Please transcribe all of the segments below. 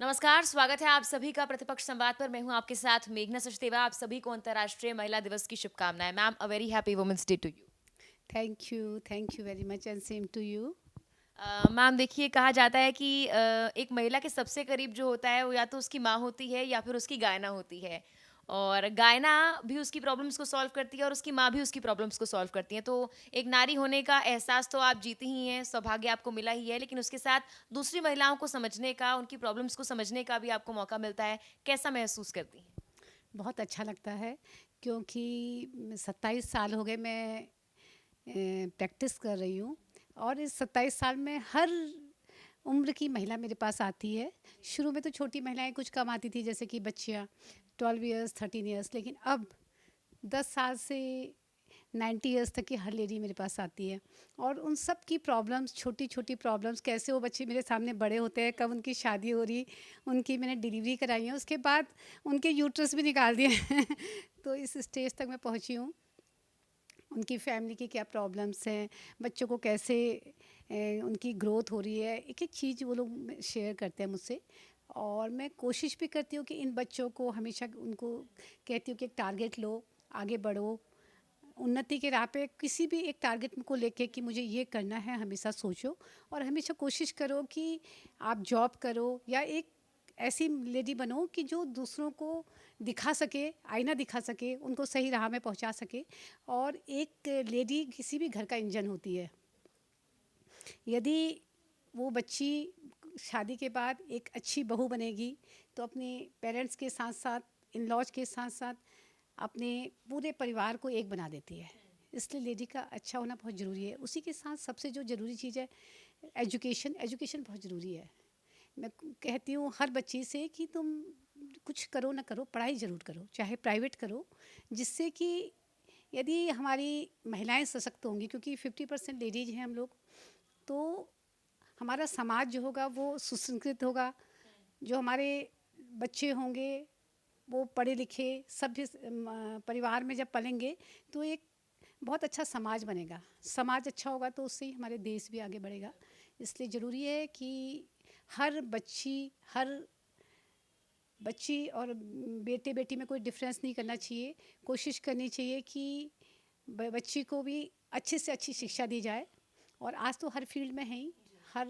नमस्कार, स्वागत है आप सभी का प्रतिपक्ष संवाद पर। मैं हूं आपके साथ मेघना सचदेवा। आप सभी को अंतर्राष्ट्रीय महिला दिवस की शुभकामनाएं। Ma'am, a very happy women's day to you. Thank you very much, and same to you. Ma'am देखिए, कहा जाता है कि एक महिला के सबसे करीब जो होता है वो या तो उसकी माँ होती है या फिर उसकी गायना होती है। और गायना भी उसकी प्रॉब्लम्स को सॉल्व करती है और उसकी माँ भी उसकी प्रॉब्लम्स को सॉल्व करती है। तो एक नारी होने का एहसास तो आप जीती ही हैं, सौभाग्य आपको मिला ही है, लेकिन उसके साथ दूसरी महिलाओं को समझने का, उनकी प्रॉब्लम्स को समझने का भी आपको मौका मिलता है। कैसा महसूस करती हैं? बहुत अच्छा लगता है क्योंकि 27 साल हो गए मैं प्रैक्टिस कर रही हूँ। और इस 27 साल में हर उम्र की महिला मेरे पास आती है। शुरू में तो छोटी महिलाएं कुछ कम आती थी, जैसे कि बच्चियाँ 12 इयर्स 13 इयर्स, लेकिन अब 10 साल से 90 इयर्स तक की हर लेडी मेरे पास आती है। और उन सब की प्रॉब्लम्स, छोटी छोटी प्रॉब्लम्स, कैसे वो बच्चे मेरे सामने बड़े होते हैं, कब उनकी शादी हो रही, उनकी मैंने डिलीवरी कराई है, उसके बाद उनके यूट्रस भी निकाल दिए हैं। तो इस स्टेज तक मैं पहुंची हूँ। उनकी फैमिली की क्या प्रॉब्लम्स हैं, बच्चों को कैसे उनकी ग्रोथ हो रही है, एक एक चीज़ वो लोग शेयर करते हैं मुझसे। और मैं कोशिश भी करती हूँ कि इन बच्चों को हमेशा उनको कहती हूँ कि एक टारगेट लो, आगे बढ़ो, उन्नति के राह पे किसी भी एक टारगेट को लेके कि मुझे ये करना है, हमेशा सोचो। और हमेशा कोशिश करो कि आप जॉब करो या एक ऐसी लेडी बनो कि जो दूसरों को दिखा सके, आईना दिखा सके, उनको सही राह में पहुंचा सके। और एक लेडी किसी भी घर का इंजन होती है। यदि वो बच्ची शादी के बाद एक अच्छी बहू बनेगी तो अपने पेरेंट्स के साथ साथ, इन लॉज के साथ साथ, अपने पूरे परिवार को एक बना देती है। इसलिए लेडी का अच्छा होना बहुत ज़रूरी है। उसी के साथ सबसे जो ज़रूरी चीज़ है, एजुकेशन। एजुकेशन बहुत ज़रूरी है। मैं कहती हूँ हर बच्ची से कि तुम कुछ करो ना करो, पढ़ाई ज़रूर करो, चाहे प्राइवेट करो, जिससे कि यदि हमारी महिलाएं सशक्त होंगी, क्योंकि 50% लेडीज हैं हम लोग, तो हमारा समाज जो होगा वो सुसंस्कृत होगा। जो हमारे बच्चे होंगे वो पढ़े लिखे सभ्य परिवार में जब पलेंगे तो एक बहुत अच्छा समाज बनेगा। समाज अच्छा होगा तो उससे ही हमारे देश भी आगे बढ़ेगा। इसलिए ज़रूरी है कि हर बच्ची और बेटे बेटी में कोई डिफरेंस नहीं करना चाहिए। कोशिश करनी चाहिए कि बच्ची को भी अच्छे से अच्छी शिक्षा दी जाए। और आज तो हर फील्ड में है ही, हर,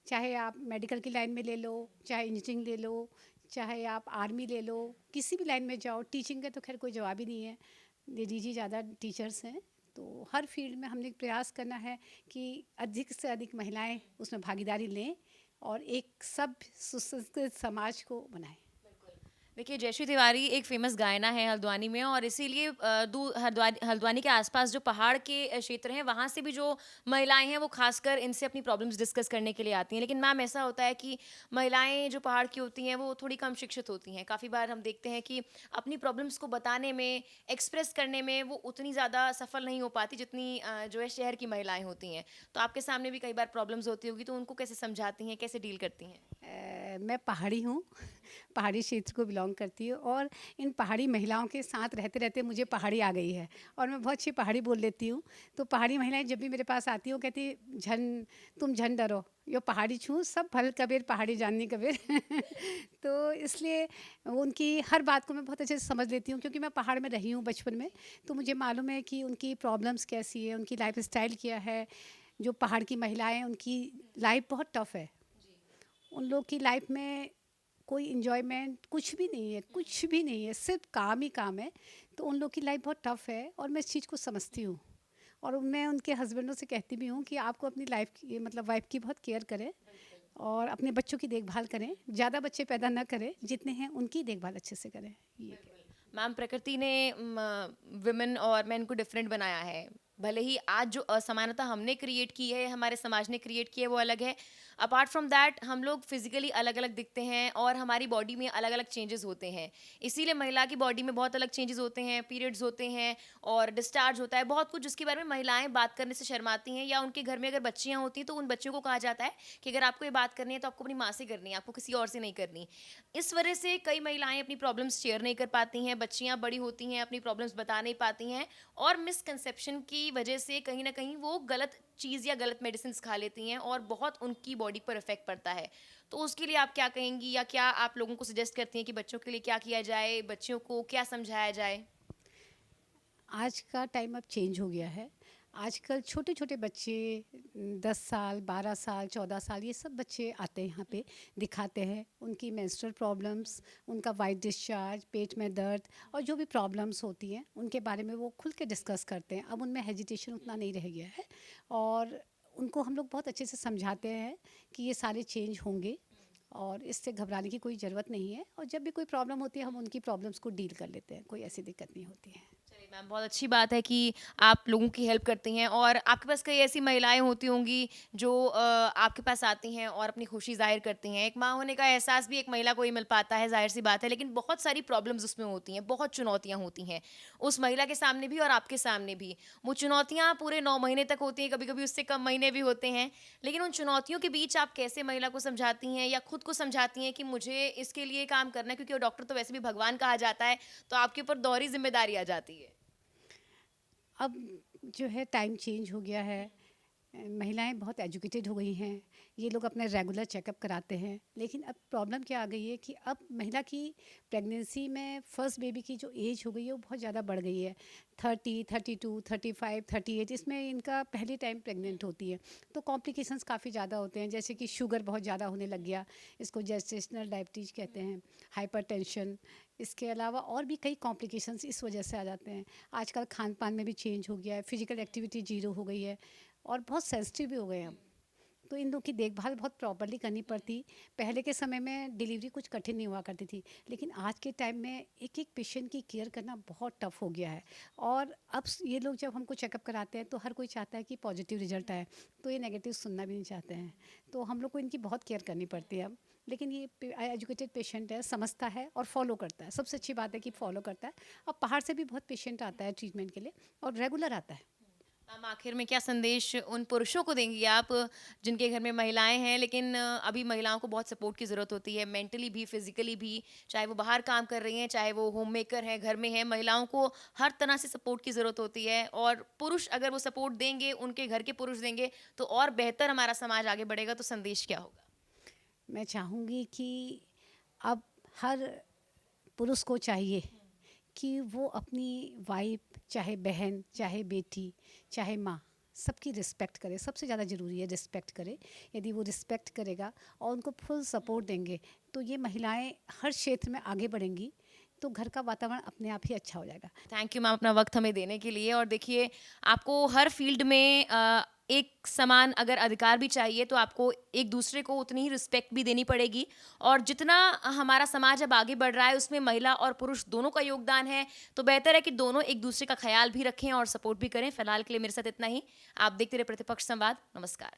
चाहे आप मेडिकल की लाइन में ले लो, चाहे इंजीनियरिंग ले लो, चाहे आप आर्मी ले लो, किसी भी लाइन में जाओ। टीचिंग का तो खैर कोई जवाब ही नहीं है, लेडीज ही ज़्यादा टीचर्स हैं। तो हर फील्ड में हमने प्रयास करना है कि अधिक से अधिक महिलाएं उसमें भागीदारी लें और एक सभ्य सुसंस्कृत समाज को बनाएं। देखिए, जयश्री तिवारी एक फ़ेमस गायना है हल्द्वानी में, और इसीलिए हल्द्वानी के आसपास जो पहाड़ के क्षेत्र हैं, वहाँ से भी जो महिलाएँ हैं, वो ख़ासकर इनसे अपनी प्रॉब्लम्स डिस्कस करने के लिए आती हैं। लेकिन मैम, ऐसा होता है कि महिलाएँ जो पहाड़ की होती हैं, वो थोड़ी कम शिक्षित होती हैं। काफ़ी बार हम देखते हैं कि अपनी प्रॉब्लम्स को बताने में, एक्सप्रेस करने में वो उतनी ज़्यादा सफल नहीं हो पाती, जितनी जो है शहर की महिलाएँ होती हैं। तो आपके सामने भी कई बार प्रॉब्लम्स होती होगी, तो उनको कैसे समझाती हैं, कैसे डील करती हैं? मैं पहाड़ी हूँ, पहाड़ी क्षेत्र को बिलोंग करती हूँ। और इन पहाड़ी महिलाओं के साथ रहते रहते मुझे पहाड़ी आ गई है और मैं बहुत अच्छी पहाड़ी बोल लेती हूँ। तो पहाड़ी महिलाएं जब भी मेरे पास आती हैं, वो कहती, झन तुम झन डरो, यो पहाड़ी छू सब भल कबीर, पहाड़ी जाननी कबीर। तो इसलिए उनकी हर बात को मैं बहुत अच्छे से समझ लेती हूँ, क्योंकि मैं पहाड़ में रही हूँ बचपन में। तो मुझे मालूम है कि उनकी प्रॉब्लम्स कैसी है, उनकी लाइफ स्टाइल क्या है। जो पहाड़ की महिलाएं, उनकी लाइफ बहुत टफ है। उन लोग की लाइफ में कोई इन्जॉयमेंट कुछ भी नहीं है, कुछ भी नहीं है, सिर्फ काम ही काम है। तो उन लोग की लाइफ बहुत टफ है और मैं इस चीज़ को समझती हूँ। और मैं उनके हस्बैंडों से कहती भी हूँ कि आपको अपनी लाइफ की, मतलब वाइफ की बहुत केयर करें और अपने बच्चों की देखभाल करें। ज़्यादा बच्चे पैदा ना करें, जितने हैं उनकी देखभाल अच्छे से करें। ये मैम, प्रकृति ने विमेन और मेन को डिफरेंट बनाया है। भले ही आज जो असमानता हमने क्रिएट की है, हमारे समाज ने क्रिएट की है, वो अलग है। अपार्ट फ्रॉम दैट, हम लोग फिजिकली अलग अलग दिखते हैं और हमारी बॉडी में अलग अलग चेंजेस होते हैं। इसीलिए महिला की बॉडी में बहुत अलग चेंजेस होते हैं, पीरियड्स होते हैं और डिस्चार्ज होता है, बहुत कुछ जिसके बारे में महिलाएं बात करने से शर्माती हैं, या उनके घर में अगर बच्चियां होती हैं तो उन बच्चों को कहा जाता है कि अगर आपको ये बात करनी है तो आपको अपनी माँ से करनी है, आपको किसी और से नहीं करनी। इस वजह से कई महिलाएं अपनी प्रॉब्लम्स शेयर नहीं कर पाती हैं, बच्चियां बड़ी होती हैं, अपनी प्रॉब्लम्स बता नहीं पाती हैं, और मिसकंसेप्शन की वजह से कहीं न कहीं वो गलत चीज़ या गलत मेडिसिन्स खा लेती हैं और बहुत उनकी बॉडी पर इफ़ेक्ट पड़ता है। तो उसके लिए आप क्या कहेंगी या क्या आप लोगों को सजेस्ट करती हैं कि बच्चों के लिए क्या किया जाए? बच्चियों को क्या समझाया जाए? आज का टाइम अब चेंज हो गया है। आजकल छोटे-छोटे बच्चे 10 साल, 12 साल, 14 साल ये सब बच्चे आते हैं यहाँ पे, दिखाते हैं। उनकी मेंस्ट्रुअल प्रॉब्लम्स, उनका व्हाइट डिस्चार्ज, पेट में दर्द और जो भी प्रॉब्लम्स होती हैं, उनके बारे में वो खुल के डिस्कस करते हैं। अब उनमें हेजिटेशन उतना नहीं रह गया है और उनको हम लोग बहुत अच्छे से समझाते हैं कि ये सारे चेंज होंगे और इससे घबराने की कोई ज़रूरत नहीं है और जब भी कोई प्रॉब्लम होती है, हम उनकी प्रॉब्लम्स को डील कर लेते हैं। कोई ऐसी दिक्कत नहीं होती है। चलिए मैम, बहुत अच्छी बात है कि आप लोगों की हेल्प करती हैं और आपके पास कई ऐसी महिलाएं होती होंगी जो आपके पास आती हैं और अपनी खुशी जाहिर करती हैं। एक माँ होने का एहसास भी एक महिला को ही मिल पाता है, जाहिर सी बात है, लेकिन बहुत सारी प्रॉब्लम्स उसमें होती हैं, बहुत चुनौतियाँ होती हैं उस महिला के सामने भी और आपके सामने भी। वो चुनौतियाँ पूरे 9 महीने तक होती हैं, कभी कभी उससे कम महीने भी होते हैं, लेकिन उन चुनौतियों के बीच आप कैसे महिला को समझाती हैं या खुद को समझाती हैं कि मुझे इसके लिए काम करना है, क्योंकि वो डॉक्टर तो वैसे भी भगवान कहा जाता है, तो आपके ऊपर दोहरी जिम्मेदारी आ जाती है। अब जो है टाइम चेंज हो गया है। महिलाएं बहुत एजुकेटेड हो गई हैं। ये लोग अपने रेगुलर चेकअप कराते हैं। लेकिन अब प्रॉब्लम क्या आ गई है कि अब महिला की प्रेगनेंसी में फर्स्ट बेबी की जो एज हो गई है वो बहुत ज़्यादा बढ़ गई है। 30, 32, 35, 38 इसमें इनका पहली टाइम प्रेग्नेंट होती है। तो कॉम्प्लिकेशंस काफ़ी ज़्यादा होते हैं, जैसे कि शुगर बहुत ज़्यादा होने लग गया, इसको जेस्टेशनल डायबिटीज़ कहते हैं, हाइपरटेंशन। इसके अलावा और भी कई कॉम्प्लिकेशंस इस वजह से आ जाते हैं। आजकल खान पान में भी चेंज हो गया है, फिजिकल एक्टिविटी जीरो हो गई है और बहुत सेंसिटिव भी हो गए हैं हम। तो इन लोग की देखभाल बहुत प्रॉपर्ली करनी पड़ती। पहले के समय में डिलीवरी कुछ कठिन नहीं हुआ करती थी, लेकिन आज के टाइम में एक एक पेशेंट की केयर करना बहुत टफ हो गया है। और अब ये लोग जब हमको चेकअप कराते हैं तो हर कोई चाहता है कि पॉजिटिव रिजल्ट आए, तो ये नेगेटिव सुनना भी नहीं चाहते हैं। तो हम लोग को इनकी बहुत केयर करनी पड़ती है अब। लेकिन ये एजुकेटेड पेशेंट है, समझता है और फॉलो करता है। सबसे अच्छी बात है कि फॉलो करता है। अब बाहर से भी बहुत पेशेंट आता है ट्रीटमेंट के लिए और रेगुलर आता है। मैम, आखिर में क्या संदेश उन पुरुषों को देंगी आप जिनके घर में महिलाएं हैं, लेकिन अभी महिलाओं को बहुत सपोर्ट की ज़रूरत होती है, मेंटली भी, फिजिकली भी, चाहे वो बाहर काम कर रही हैं, चाहे वो होम मेकर हैं, घर में हैं, महिलाओं को हर तरह से सपोर्ट की ज़रूरत होती है और पुरुष अगर वो सपोर्ट देंगे, उनके घर के पुरुष देंगे, तो और बेहतर हमारा समाज आगे बढ़ेगा। तो संदेश क्या होगा? मैं चाहूँगी कि अब हर पुरुष को चाहिए कि वो अपनी वाइफ, चाहे बहन, चाहे बेटी, चाहे माँ, सबकी रिस्पेक्ट करे। सबसे ज़्यादा ज़रूरी है रिस्पेक्ट करे। यदि वो रिस्पेक्ट करेगा और उनको फुल सपोर्ट देंगे तो ये महिलाएं हर क्षेत्र में आगे बढ़ेंगी, तो घर का वातावरण अपने आप ही अच्छा हो जाएगा। थैंक यू मैम, अपना वक्त हमें देने के लिए। और देखिए, आपको हर फील्ड में एक समान अगर अधिकार भी चाहिए तो आपको एक दूसरे को उतनी ही रिस्पेक्ट भी देनी पड़ेगी। और जितना हमारा समाज अब आगे बढ़ रहा है उसमें महिला और पुरुष दोनों का योगदान है, तो बेहतर है कि दोनों एक दूसरे का ख्याल भी रखें और सपोर्ट भी करें। फिलहाल के लिए मेरे साथ इतना ही। आप देखते रहे प्रतिपक्ष संवाद। नमस्कार।